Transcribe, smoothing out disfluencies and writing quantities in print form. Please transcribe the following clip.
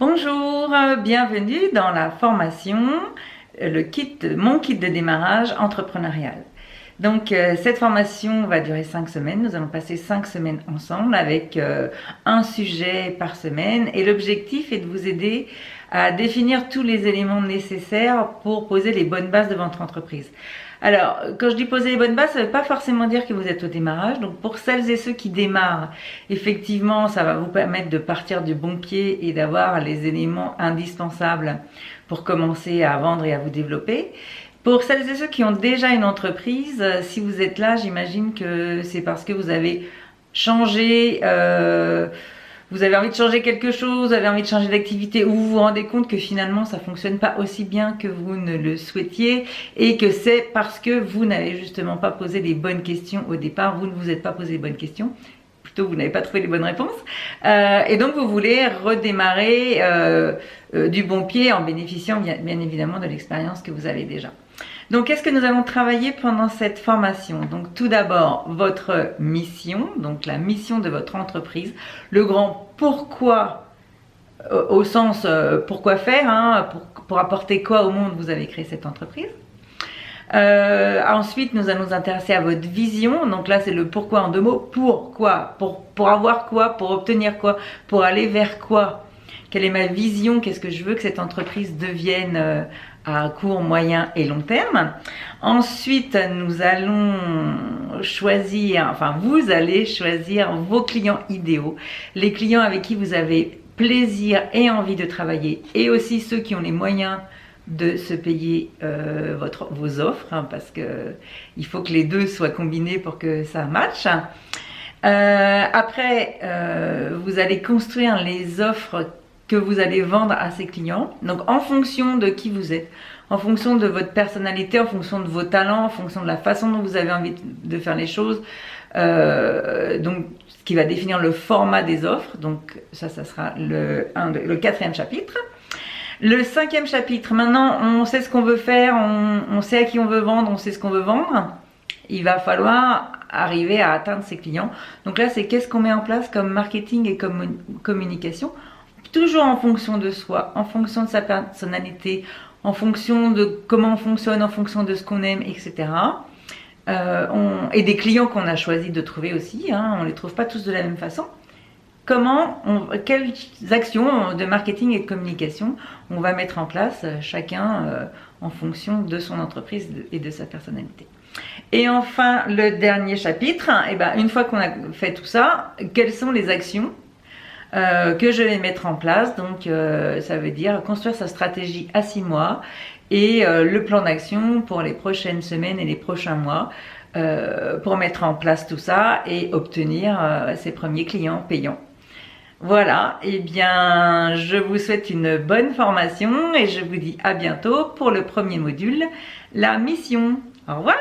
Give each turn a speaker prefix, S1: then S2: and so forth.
S1: Bonjour, bienvenue dans la formation, mon kit de démarrage entrepreneurial. Donc cette formation va durer 5 semaines, nous allons passer 5 semaines ensemble avec un sujet par semaine et l'objectif est de vous aider à définir tous les éléments nécessaires pour poser les bonnes bases de votre entreprise. Alors, quand je dis poser les bonnes bases, ça ne veut pas forcément dire que vous êtes au démarrage. Donc, pour celles et ceux qui démarrent, effectivement, ça va vous permettre de partir du bon pied et d'avoir les éléments indispensables pour commencer à vendre et à vous développer. Pour celles et ceux qui ont déjà une entreprise, si vous êtes là, j'imagine que c'est parce que vous avez changé, vous avez envie de changer quelque chose, vous avez envie de changer d'activité, ou vous vous rendez compte que finalement ça fonctionne pas aussi bien que vous ne le souhaitiez et que c'est parce que vous n'avez justement pas posé les bonnes questions au départ, vous ne vous êtes pas posé les bonnes questions, plutôt vous n'avez pas trouvé les bonnes réponses, et donc vous voulez redémarrer du bon pied en bénéficiant bien évidemment de l'expérience que vous avez déjà. Donc, qu'est-ce que nous allons travailler pendant cette formation? Donc, tout d'abord, votre mission, donc la mission de votre entreprise, le grand pourquoi, au sens pourquoi faire, hein, pour apporter quoi au monde vous avez créé cette entreprise. Ensuite, nous allons nous intéresser à votre vision. Donc là, c'est le pourquoi en deux mots. Pourquoi? Pour avoir quoi? Pour obtenir quoi? Pour aller vers quoi? Quelle est ma vision? Qu'est-ce que je veux que cette entreprise devienne à court, moyen et long terme? Ensuite, nous allons choisir, enfin vous allez choisir vos clients idéaux, les clients avec qui vous avez plaisir et envie de travailler, et aussi ceux qui ont les moyens de se payer vos offres, hein, parce que il faut que les deux soient combinés pour que ça matche. Après, vous allez construire les offres que vous allez vendre à ces clients, donc en fonction de qui vous êtes, en fonction de votre personnalité, en fonction de vos talents, en fonction de la façon dont vous avez envie de faire les choses, donc ce qui va définir le format des offres. Donc ça sera le 4e chapitre. Le 5e chapitre, maintenant on sait ce qu'on veut faire, on sait à qui on veut vendre, on sait ce qu'on veut vendre. Il va falloir arriver à atteindre ses clients. Donc là, c'est qu'est-ce qu'on met en place comme marketing et comme communication, toujours en fonction de soi, en fonction de sa personnalité, en fonction de comment on fonctionne, en fonction de ce qu'on aime, etc. Et des clients qu'on a choisi de trouver aussi, hein, on ne les trouve pas tous de la même façon. Quelles actions de marketing et de communication on va mettre en place, chacun en fonction de son entreprise et de sa personnalité. Et enfin, le dernier chapitre, une fois qu'on a fait tout ça, quelles sont les actions que je vais mettre en place? Donc ça veut dire construire sa stratégie à 6 mois et le plan d'action pour les prochaines semaines et les prochains mois pour mettre en place tout ça et obtenir ses premiers clients payants. Voilà, et bien je vous souhaite une bonne formation et je vous dis à bientôt pour le premier module, la mission. Au revoir.